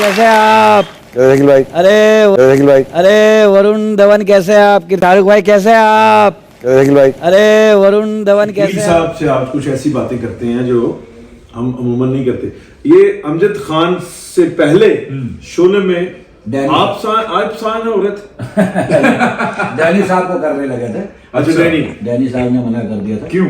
कैसे हैं आप? निखिल भाई, निखिल भाई, अरे वरुण धवन कैसे हैं आप? शाहरुख भाई कैसे हैं आप? निखिल भाई, अरे वरुण धवन कैसे वकील हैं साहब आप? से आप कुछ ऐसी बातें करते हैं जो हम अमूमन नहीं करते। ये अमजद खान से पहले शोले में आप साइन हो रहे थे। डैनी साहब को करने लगे थे। अच्छा, डैनी साहब ने मना कर दिया था। क्यों?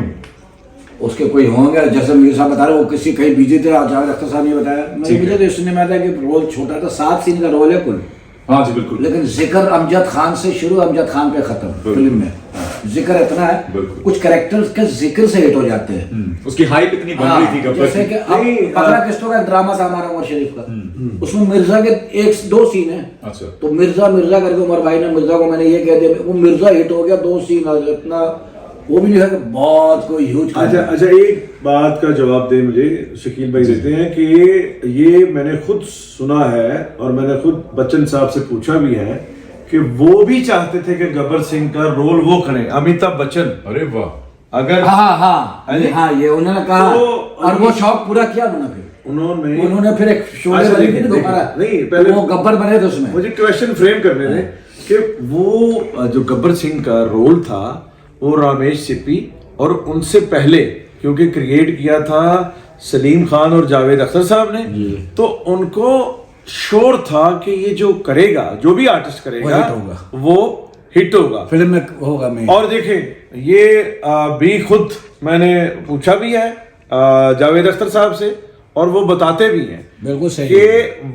उसके कोई होंगे, जैसे मीर साहब बता रहे वो किसी कहीं बिजी थे। जावेद अख्तर साहब ने बताया मुझे मुझे तो इसने में था कि रोल छोटा था, 7 सीन का रोल है कुल। हाँ जी बिल्कुल। लेकिन जिक्र अमजद खान से शुरू, अमजद खान पे खत्म फिल्म में। जिक्र इतना है, कुछ कैरेक्टर्स के जिक्र से हिट हो जाते हैं। उसकी हाइप इतनी बन रही थी गब्बर जैसे कि अब पकड़ा किस्तों का ड्रामा था हमारा उमर शरीफ का, उसमें मिर्जा के 1-2 सीन है। अच्छा। तो मिर्जा करके उमर भाई ने मिर्जा को मैंने ये कह दिया, वो मिर्जा हिट हो गया, 2 सीन इतना वो भी नहीं है कि बहुत कोई ह्यूज। अच्छा, एक बात का जवाब दे मुझे शकील भाई देते हैं कि ये मैंने खुद सुना है और मैंने खुद बच्चन साहब से पूछा भी है कि वो भी चाहते थे कि गब्बर सिंह का रोल वो करें, अमिताभ बच्चन। अरे वाह, अगर हाँ ये उन्होंने कहा तो, और वो शौक पूरा किया उन्होंने फिर एक शो नहीं पहले वो गब्बर बने थे उसमें। मुझे क्वेश्चन फ्रेम करने थे कि वो जो गब्बर सिंह का रोल था वो रामेश सिप्पी और उनसे पहले क्योंकि क्रिएट किया था सलीम खान और जावेद अख्तर साहब ने, तो उनको श्योर था कि ये जो करेगा, जो भी आर्टिस्ट करेगा वो हिट होगा, फिल्म में होगा। मैं और देखें ये भी खुद मैंने पूछा भी है जावेद अख्तर साहब से और वो बताते भी हैं बिल्कुल सही कि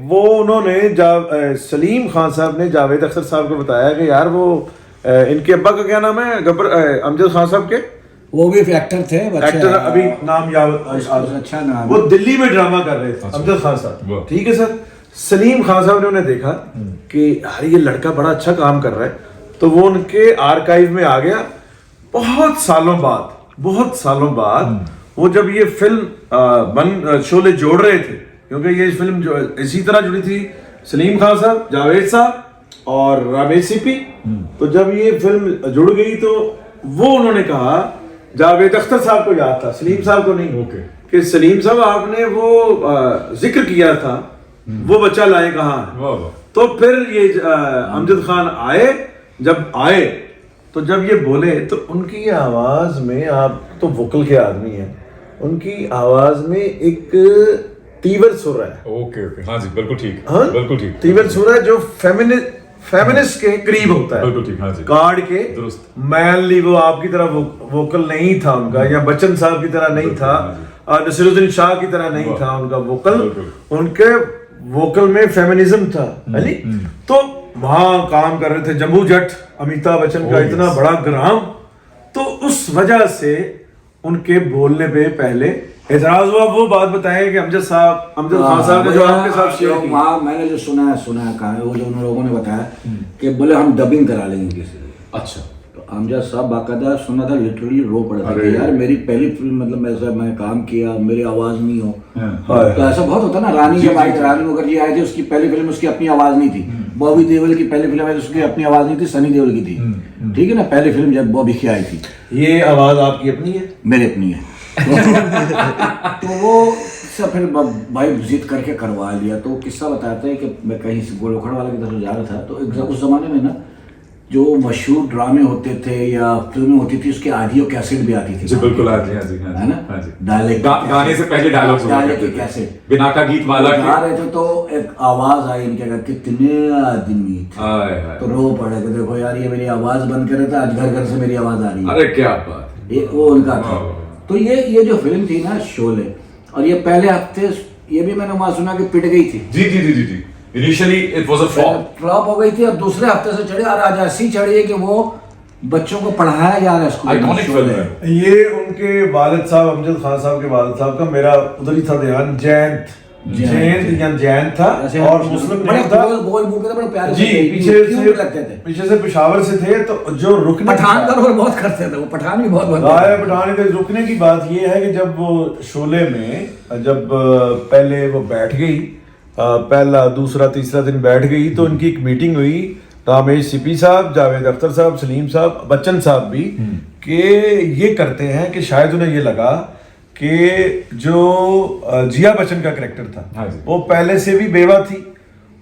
वो उन्होंने सलीम खान साहब ने जावेद अख्तर साहब को बताया कि यार वो इनके अब्बा का क्या नाम है, गब्बर अमजद खान साहब के, वो भी एक्टर थे। एक्टर अभी नाम याद, अच्छा नाम, वो दिल्ली में ड्रामा कर रहे थे अमजद खान साहब। ठीक है सर, सलीम खान साहब ने उन्हें देखा कि यार ये लड़का बड़ा अच्छा काम कर रहा है, तो वो उनके आर्काइव में आ गया। बहुत सालों बाद वो जब ये फिल्म शोले जोड़ रहे थे, क्योंकि ये फिल्म जो इसी तरह जुड़ी थी सलीम खान साहब, जावेद साहब और रामेश सिप्पी, तो जब ये फिल्म जुड़ गई तो वो उन्होंने कहा, जावेद अख्तर साहब को याद था, सलीम साहब को नहीं, कि सलीम साहब आपने वो जिक्र किया था, वो बच्चा लाए कहाँ। तो फिर ये अमजद खान आए, तो जब ये बोले तो उनकी आवाज में, आप तो वोकल के आदमी हैं, उनकी आवाज में एक तीव्र सुर है। ओके, हाँ जी बिल्कुल ठीक, हाँ? बिल्कुल ठीक, तीव्र सुर है जो फेमिनिस्ट के करीब होता है, बिल्कुल ठीक, हाँ जी, कार्ड के दुरुस्त। मैनली वो आपकी तरह वोकल नहीं था उनका, या बच्चन साहब की तरह नहीं था, और नसीरुद्दीन शाह की तरह नहीं था उनका वोकल। उनके वोकल में फेमिनिज्म था, है नी? तो वहां काम कर रहे थे जम्बू जट अमिताभ बच्चन का इतना बड़ा ग्राम, तो उस वजह से उनके बोलने पे पहले एतराज हुआ। वो बात बताएं कि अमजद खान साहब ने जो आपके साथ शेयर की। वहाँ मैंने जो सुना है कहा है, वो जो उन लोगों ने बताया कि बोले हम डबिंग करा लेंगे किसी से। अच्छा, तो अमजद साहब बाकायदा सुना था, लिटरली रो पड़ा था कि यार मेरी पहली फिल्म, मतलब ऐसा मैं काम किया, मेरी आवाज नहीं हो। तो ऐसा बहुत होता ना, रानी जब आई थी, रानी मुखर्जी आई थी, उसकी पहली फिल्म, उसकी अपनी आवाज नहीं थी। बॉबी देओल की पहली फिल्म आई थी, उसकी अपनी आवाज नहीं थी, सनी देओल की थी। ठीक है ना, पहली फिल्म जब बॉबी की आई थी। ये आवाज आपकी अपनी है? मेरी अपनी है। तो वो सब फिर भाई जिद करके करवा लिया। तो किस्सा बताते हैं कि मैं कहीं से गोलोखड़ वाले की तरफ जा रहा था, तो उस जमाने में ना जो मशहूर ड्रामे होते थे या फिल्में होती थी, उसके ऑडियो कैसेट भी आती थी। जी बिल्कुल, हाँ जी, हाँ जी, है ना, हाँ जी, गाने से पहले डायलॉग के कैसेट, बिना का गीत वाला गा रहे थे, तो एक आवाज आई इनके, कितने आदमी थे, तो रो पड़े कि देखो यार ये मेरी आवाज बंद करे था, आज घर से मेरी आवाज आ रही है। अरे क्या बात, ये वो उनका था। तो ये जो फिल्म थी ना शोले, और ये पहले हफ्ते ये भी मैंने वहां सुना कि पिट गई थी। जी, initially it was a flop हो गई थी, और दूसरे हफ्ते से चढ़ी, और आज ऐसी चढ़ी है कि वो बच्चों को पढ़ाया जा रहा है स्कूल में। फिल्म है ये। उनके वालिद साहब, अमजद खान साहब के वालिद साहब का, मेरा उधर ही था ध्यान, जैन था और मुस्लिम नहीं था। बोल के बड़े प्यारे जी, पीछे से पेशावर से थे, तो जो रुकने पठान का रोल बहुत करते थे, वो पठान भी बहुत पठान के रुकने की बात ये है कि जब वो शोले में जब पहले वो बैठ गई, पहला दूसरा तीसरा दिन बैठ गई, तो उनकी एक मीटिंग हुई, रामेश सिप्पी साहब, जावेद अख्तर साहब, सलीम साहब, बच्चन साहब भी, कि ये करते हैं कि शायद उन्हें ये लगा कि जो जिया बच्चन का कैरेक्टर था, वो पहले से भी बेवा थी,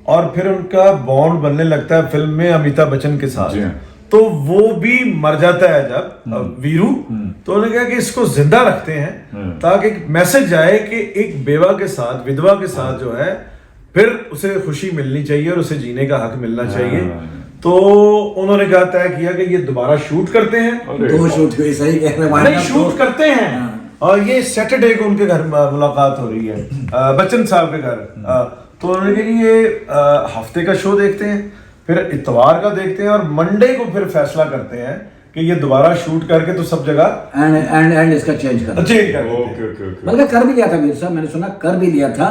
और फिर उनका बॉन्ड बनने लगता है फिल्म में अमिताभ बच्चन के साथ। जी हाँ। तो वो भी मर जाता है जब वीरू, तो उन्होंने कहा कि इसको जिंदा रखते हैं ताकि एक मैसेज आए कि एक बेवा के साथ, विधवा के साथ जो है फिर उसे खुशी मिलनी चाहिए और उसे जीने का हक मिलना चाहिए। तो उन्होंने कहा तय किया कि ये दोबारा शूट करते हैं। दो शूट हुई, सही कह रहे हैं, नहीं, शूट करते हैं और ये सैटरडे को उनके घर मुलाकात हो रही है बच्चन साहब के घर। तो उन्होंने कहा कि ये हफ्ते का शो देखते हैं, फिर इतवार का देखते हैं और मंडे को फिर फैसला करते हैं कि ये दोबारा शूट करके तो सब जगह एंड इसका चेंज कर चेंज कर देते हैं। Okay okay okay. बल्कि कर भी लिया था मीर साहब, मैंने सुना कर भी लिया था,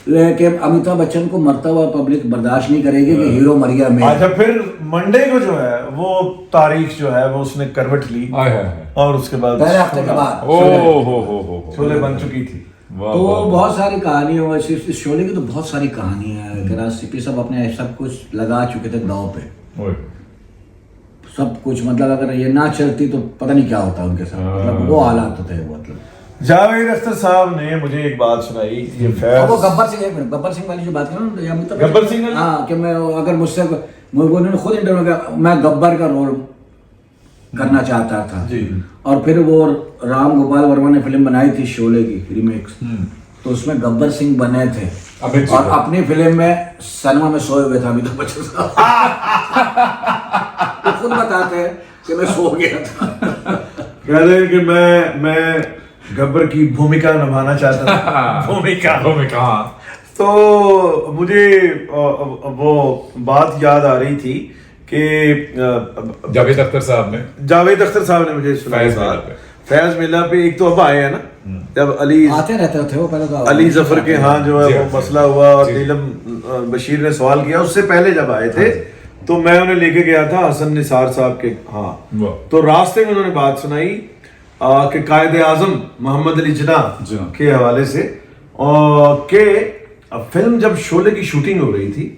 लेकिन अमिताभ बच्चन को मरता हुआ पब्लिक बर्दाश्त नहीं करेगी कि हीरो मर गया में। अच्छा, फिर मंडे को जो है वो तारीख जो है वो उसने करवट ली आय हाय। और उसके बाद पहले हफ्ते के बाद ओ हो। शोले बन चुकी थी। वाह, तो वाह, वाह। बहुत सारी कहानियां हुआ इस शोले की, तो बहुत सारी कहानियां हैं कि राज सीपी सब अपने सब कुछ लगा चुके थे दांव पे, ओए। सब कुछ। मतलब अगर ये ना चलती तो पता नहीं क्या होता उनके साथ, मतलब वो हालात होते हैं। मतलब जावेद अख्तर साहब ने मुझे एक बात सुनाई, ये अब वो फैज गब्बर सिंह, एक मिनट, गब्बर सिंह वाली जो बात करो ना, अमिताभ गब्बर सिंह वाली? हाँ, कि मैं अगर मुझसे उन्होंने खुद इंटरव्यू किया, मैं गब्बर का रोल करना चाहता था जी। और फिर वो राम गोपाल वर्मा ने फिल्म बनाई थी शोले की रीमेक्स, तो उसमें गब्बर सिंह बने थे अमित जी और को। अपनी फिल्म में सनमा में सोए हुए था अमिताभ बच्चन साहब। वो खुद बताते हैं कि मैं सो गया था। कह रहे हैं कि मैं गब्बर की भूमिका निभाना चाहता था। भूमिका। हाँ। तो मुझे वो बात याद आ रही थी कि जावेद अख्तर साहब ने जावेद अख्तर साहब ने मुझे सुनाई फैज मेला बात। पे। फैज मेला पे एक तो अब आए हैं ना, जब अली आते रहते थे वो पहले तो अली जफर के यहाँ जो जी है हाँ, वो मसला हुआ और जी। नीलम बशीर ने सवाल किया, उससे पहले जब आए थे तो मैं उन्हें लेके गया था हसन निसार साहब के। हाँ, वाह। तो रास्ते में उन्होंने बात सुनाई कि कायदे आजम मोहम्मद अली जिन्ना के हवाले से, और के फिल्म जब शोले की शूटिंग हो रही थी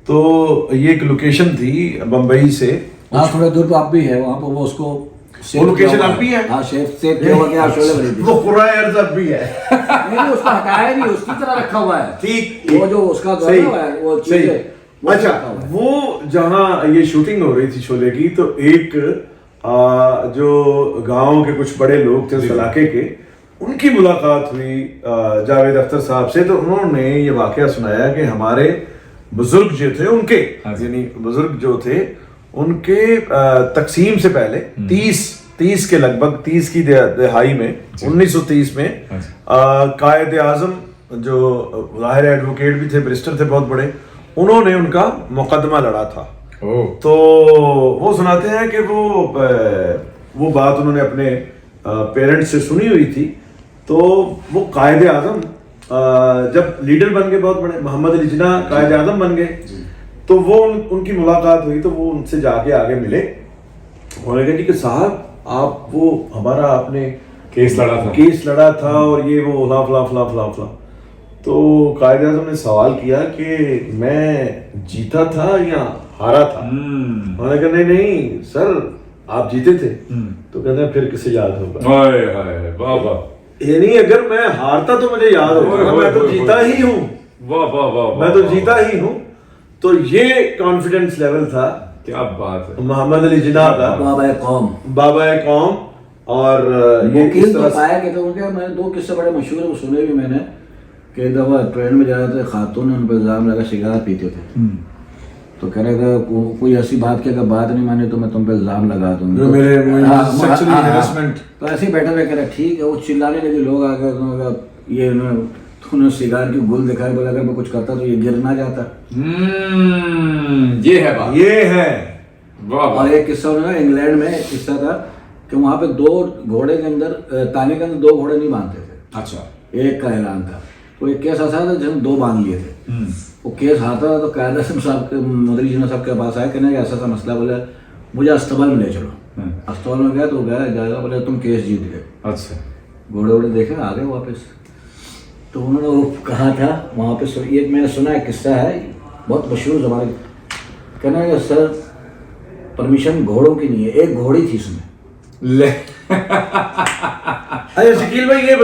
तो ये एक लोकेशन थी बम्बई से, हाँ थोड़े दूर तो आप भी है वहाँ पर, वो उसको वो लोकेशन अब भी है। हाँ सेव किया हुआ कि आप शोले बनी थी। वो कुराए अर्ज अब भी है। नहीं उसको हटाया नहीं, उसकी तरह रखा हुआ है। ठीक, वो जो उसका जो सही, है वो सही। चीज़ें, वो अच्छा, रखा हुआ है। वो जहाँ ये शूटिंग हो रही थी शोले की, तो एक जो गांव के कुछ बड़े लोग थे उस इलाके के, उनकी मुलाकात हुई जावेद अख्तर साहब से। तो उन्होंने ये वाकया सुनाया कि हमारे बुजुर्ग जो थे उनके, यानी बुजुर्ग जो थे उनके तकसीम से पहले 30 के लगभग 30 की दहाई में 1930 में कायदे आजम जो ज़ाहिर एडवोकेट भी थे, बैरिस्टर थे बहुत बड़े, उन्होंने उनका मुकदमा लड़ा था। तो वो सुनाते हैं कि वो बात उन्होंने अपने पेरेंट्स से सुनी हुई थी। तो वो कायदे आजम जब लीडर बन गए, बहुत बड़े मोहम्मद अली जिन्ना कायदे आजम बन गए, तो वो उनकी मुलाकात हुई। तो वो उनसे जाके आगे मिले, उन्होंने कहा जी कि साहब आप वो हमारा आपने केस लड़ा था और ये वो फला। तो कायदे आजम ने सवाल किया कि मैं जीता था या हारा था। उन्होंने कहा नहीं सर आप जीते थे। तो कहते हैं फिर किसे याद होगा। वाह वाह, यानी अगर मैं हारता तो मुझे याद होगा, मैं तो जीता ही हूँ, वाह वाह वाह, मैं तो जीता ही हूँ। तो ये कॉन्फिडेंस लेवल था, क्या बात है। मोहम्मद अली जिन्ना का, बाबा कौम। और ये वकील इस तो तरह से पाया कि तो उनके मैंने दो किस्से बड़े मशहूर है, सुने भी मैंने कि एक दफ़ा ट्रेन में जा रहे थे, खातून ने उन पर इल्ज़ाम लगा सिगरेट पीते थे। तो कह रहे थे कोई ऐसी बात की अगर बात नहीं मानी तो मैं तुम पे इल्ज़ाम लगा दूंगा। sexually harassment। तो ऐसे ही बैठे रहे, कह रहे ठीक है। वो चिल्लाने लगे, लोग आ गए, ये तूने सिगार की गुल दिखाई, बोला अगर मैं कुछ करता तो ये गिर ना जाता। ये है बात, ये है। और एक किस्सा उन्होंने इंग्लैंड में एक किस्सा था कि वहाँ पे दो घोड़े के अंदर, ताने के अंदर दो घोड़े नहीं बांधते थे। अच्छा, एक का ऐलान था, तो एक केस ऐसा था जिसमें दो बांध लिए थे। वो केस हाथा था तो कायदा साहब के मोदी जिन्ना साहब के पास आया, कहने ऐसा सा मसला, बोले मुझे अस्पताल में ले चलो। अस्पताल में गया तो गया जाएगा, बोले तुम केस जीत गए। अच्छा, घोड़े वोड़े देखे आ गए वापस। तो उन्होंने वो कहा था वहाँ पे, ये मैंने सुना है, किस्सा है बहुत मशहूर ज़माने, कहना है सर परमिशन घोड़ों की नहीं है, एक घोड़ी थी इसमें। अरे शकील भाई ये